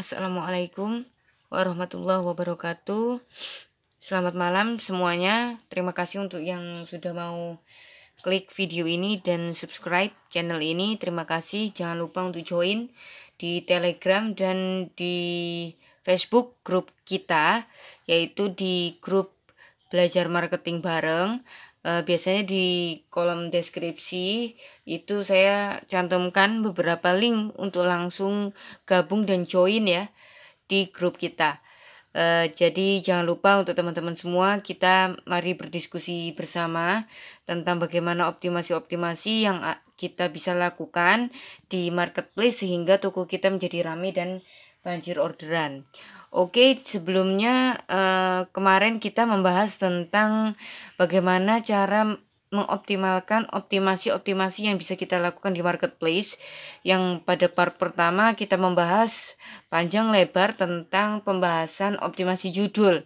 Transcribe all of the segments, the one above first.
Assalamualaikum warahmatullahi wabarakatuh. Selamat malam semuanya. Terima kasih untuk yang sudah mau klik video ini dan subscribe channel ini. Terima kasih. Jangan lupa untuk join di Telegram dan di Facebook grup kita, yaitu di grup belajar marketing bareng. Biasanya di kolom deskripsi itu saya cantumkan beberapa link untuk langsung gabung dan join ya di grup kita. Jadi jangan lupa untuk teman-teman semua, kita mari berdiskusi bersama tentang bagaimana optimasi-optimasi yang kita bisa lakukan di marketplace sehingga toko kita menjadi ramai dan banjir orderan. Oke, sebelumnya kemarin kita membahas tentang bagaimana cara mengoptimalkan optimasi yang bisa kita lakukan di marketplace. Yang pada part pertama kita membahas panjang lebar tentang pembahasan optimasi judul.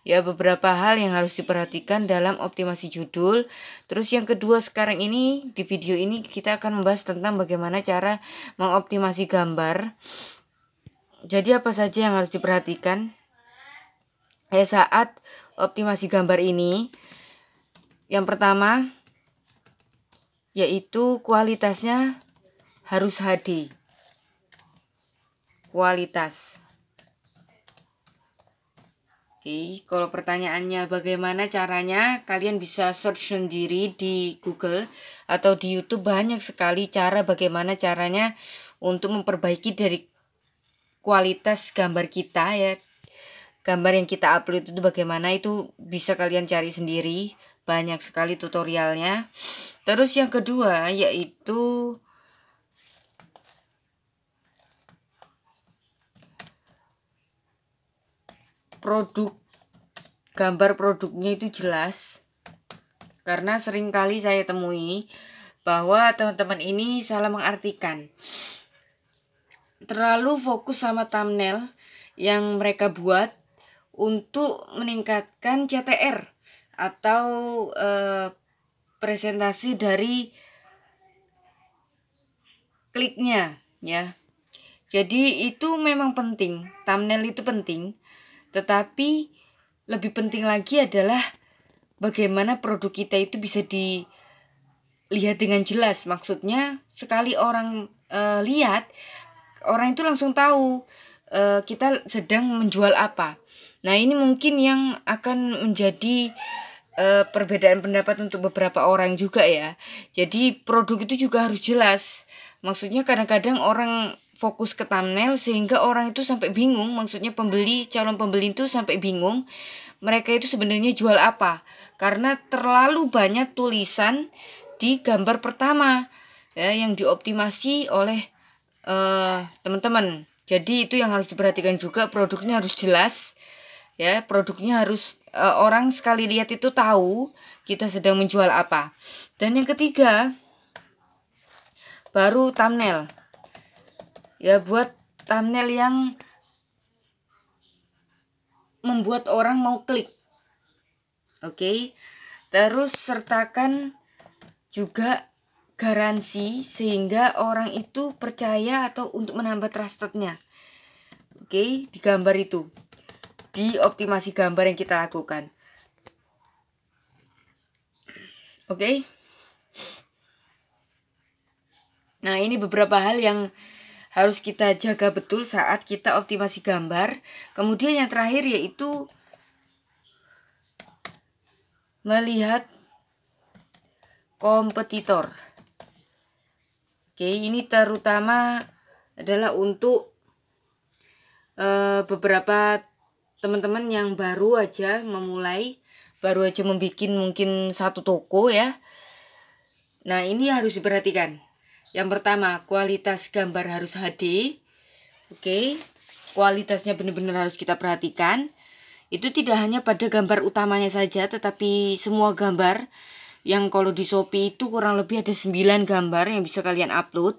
Ya, beberapa hal yang harus diperhatikan dalam optimasi judul. Terus yang kedua sekarang ini, di video ini kita akan membahas tentang bagaimana cara mengoptimasi gambar. Jadi apa saja yang harus diperhatikan saat optimasi gambar ini? Yang pertama yaitu kualitasnya harus HD. Kualitas. Oke, kalau pertanyaannya bagaimana caranya, kalian bisa search sendiri di Google atau di YouTube. Banyak sekali cara bagaimana caranya untuk memperbaiki dari kualitas gambar kita ya. Gambar yang kita upload itu bagaimana, itu bisa kalian cari sendiri. Banyak sekali tutorialnya. Terus yang kedua yaitu produk. Gambar produknya itu jelas. Karena seringkali saya temui bahwa teman-teman ini salah mengartikan. Terlalu fokus sama thumbnail yang mereka buat untuk meningkatkan CTR atau presentasi dari kliknya ya. Jadi itu memang penting, thumbnail itu penting, tetapi lebih penting lagi adalah bagaimana produk kita itu bisa dilihat dengan jelas. Maksudnya sekali orang lihat, orang itu langsung tahu kita sedang menjual apa. Nah, ini mungkin yang akan menjadi perbedaan pendapat untuk beberapa orang juga ya. Jadi produk itu juga harus jelas. Maksudnya kadang-kadang orang fokus ke thumbnail sehingga orang itu sampai bingung. Maksudnya calon pembeli itu sampai bingung mereka itu sebenarnya jual apa. Karena terlalu banyak tulisan di gambar pertama ya, yang dioptimasi oleh teman-teman. Jadi itu yang harus diperhatikan juga, produknya harus jelas ya, produknya harus orang sekali lihat itu tahu kita sedang menjual apa. Dan yang ketiga baru thumbnail ya, buat thumbnail yang membuat orang mau klik. Oke. Terus sertakan juga garansi sehingga orang itu percaya atau untuk menambah trustednya. Oke, di gambar itu, di optimasi gambar yang kita lakukan. Oke. Nah, ini beberapa hal yang harus kita jaga betul saat kita optimasi gambar. Kemudian yang terakhir yaitu melihat kompetitor. Oke, ini terutama adalah untuk beberapa teman-teman yang baru aja memulai, baru aja membuat mungkin satu toko ya. Nah, ini harus diperhatikan. Yang pertama, kualitas gambar harus HD. Oke, kualitasnya benar-benar harus kita perhatikan. Itu tidak hanya pada gambar utamanya saja, tetapi semua gambar. Yang kalau di Shopee itu kurang lebih ada 9 gambar yang bisa kalian upload.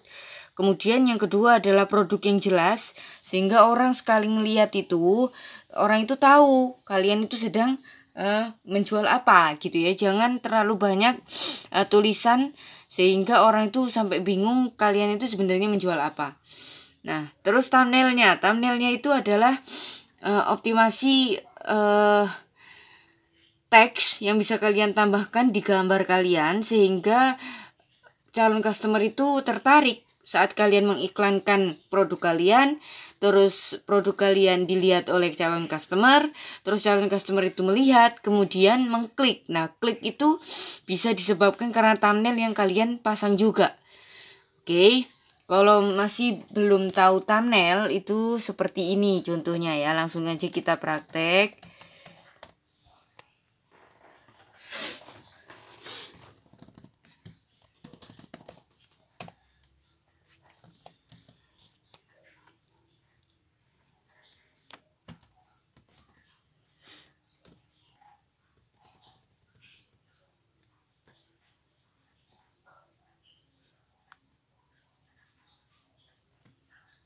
Kemudian yang kedua adalah produk yang jelas, sehingga orang sekali ngelihat itu, orang itu tahu kalian itu sedang menjual apa gitu ya. Jangan terlalu banyak tulisan sehingga orang itu sampai bingung kalian itu sebenarnya menjual apa. Nah, terus thumbnailnya itu adalah optimasi teks yang bisa kalian tambahkan di gambar kalian sehingga calon customer itu tertarik saat kalian mengiklankan produk kalian, terus produk kalian dilihat oleh calon customer, terus calon customer itu melihat, kemudian mengklik. Nah, klik itu bisa disebabkan karena thumbnail yang kalian pasang juga. Oke, kalau masih belum tahu thumbnail itu seperti ini contohnya ya, langsung aja kita praktek.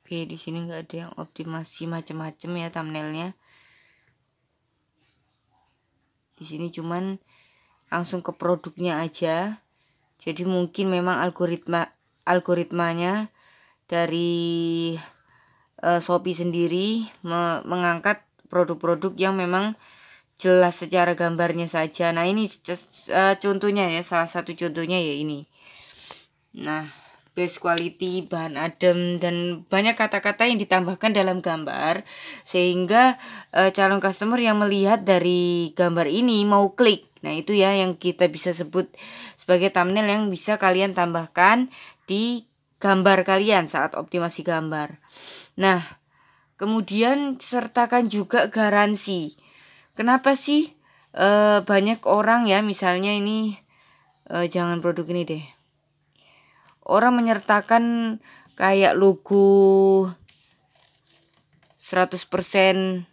Oke, di sini nggak ada yang optimasi macam-macam ya thumbnailnya. Di sini cuman langsung ke produknya aja. Jadi mungkin memang algoritmanya dari Shopee sendiri mengangkat produk-produk yang memang jelas secara gambarnya saja. Nah, ini contohnya ya, salah satu contohnya ya ini. Nah, best quality, bahan adem, dan banyak kata-kata yang ditambahkan dalam gambar sehingga calon customer yang melihat dari gambar ini mau klik. Nah, itu ya yang kita bisa sebut sebagai thumbnail yang bisa kalian tambahkan di gambar kalian saat optimasi gambar. Nah, kemudian sertakan juga garansi. Kenapa sih banyak orang ya, misalnya ini jangan produk ini deh. Orang menyertakan kayak logo 100%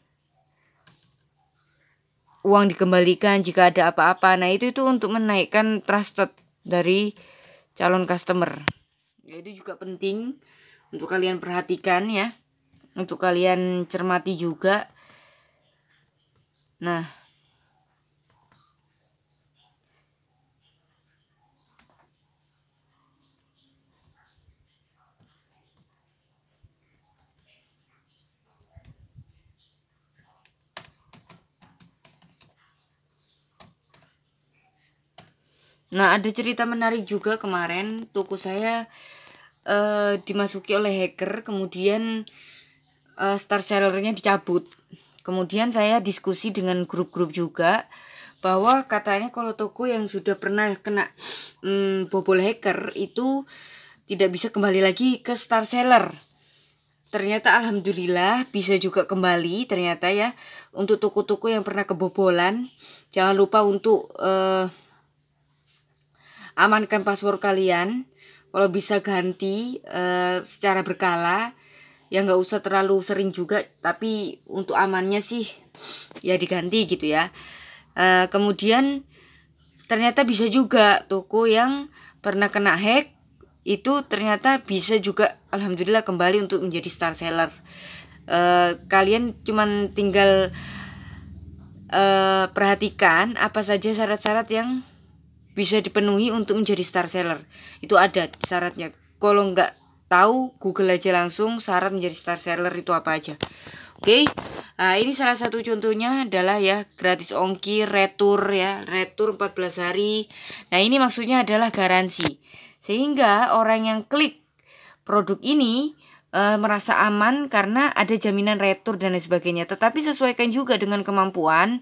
uang dikembalikan jika ada apa-apa. Nah, itu untuk menaikkan trusted dari calon customer. Ya, itu juga penting untuk kalian perhatikan ya. Untuk kalian cermati juga. Nah, ada cerita menarik juga kemarin toko saya dimasuki oleh hacker, kemudian star sellernya dicabut. Kemudian saya diskusi dengan grup-grup juga bahwa katanya kalau toko yang sudah pernah kena bobol hacker itu tidak bisa kembali lagi ke star seller. Ternyata alhamdulillah bisa juga kembali ternyata ya. Untuk toko-toko yang pernah kebobolan, jangan lupa untuk amankan password kalian. Kalau bisa ganti secara berkala, ya nggak usah terlalu sering juga, tapi untuk amannya sih ya diganti gitu ya. Kemudian ternyata bisa juga toko yang pernah kena hack itu ternyata bisa juga alhamdulillah kembali untuk menjadi star seller. Kalian cuman tinggal perhatikan apa saja syarat-syarat yang bisa dipenuhi untuk menjadi star seller. Itu ada syaratnya. Kalau nggak tahu, Google aja langsung syarat menjadi star seller itu apa aja. Oke. Nah, ini salah satu contohnya adalah ya gratis ongkir, retur ya, retur 14 hari. Nah, ini maksudnya adalah garansi. Sehingga orang yang klik produk ini merasa aman karena ada jaminan retur dan lain sebagainya. Tetapi sesuaikan juga dengan kemampuan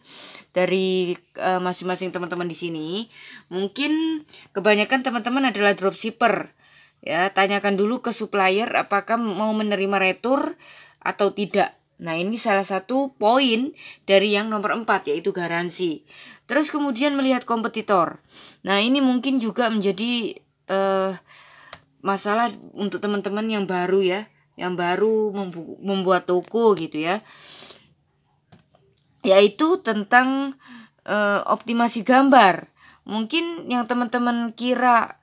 dari masing-masing teman-teman di sini. Mungkin kebanyakan teman-teman adalah dropshipper. Ya, tanyakan dulu ke supplier apakah mau menerima retur atau tidak. Nah, ini salah satu poin dari yang nomor 4 yaitu garansi. Terus kemudian melihat kompetitor. Nah, ini mungkin juga menjadi masalah untuk teman-teman yang baru ya, yang baru membuat toko gitu ya, yaitu tentang optimasi gambar. Mungkin yang teman-teman kira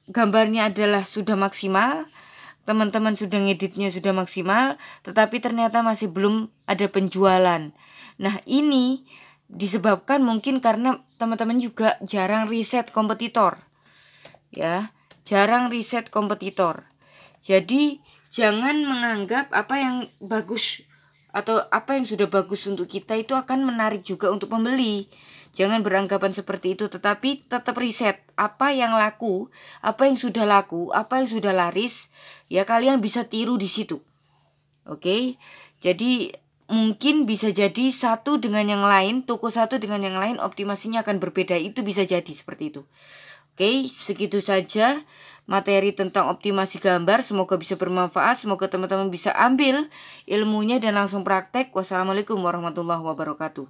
gambarnya adalah sudah maksimal, teman-teman sudah ngeditnya sudah maksimal, tetapi ternyata masih belum ada penjualan. Nah, ini disebabkan mungkin karena teman-teman juga jarang riset kompetitor. Ya, jarang riset kompetitor. Jadi Jangan menganggap apa yang bagus atau apa yang sudah bagus untuk kita itu akan menarik juga untuk pembeli. Jangan beranggapan seperti itu, tetapi tetap riset apa yang laku, apa yang sudah laku, apa yang sudah laris, ya kalian bisa tiru di situ. Oke. Jadi mungkin bisa jadi satu dengan yang lain, toko satu dengan yang lain optimasinya akan berbeda. Itu bisa jadi seperti itu. Oke, segitu saja materi tentang optimasi gambar. Semoga bisa bermanfaat. Semoga teman-teman bisa ambil ilmunya dan langsung praktek. Wassalamualaikum warahmatullahi wabarakatuh.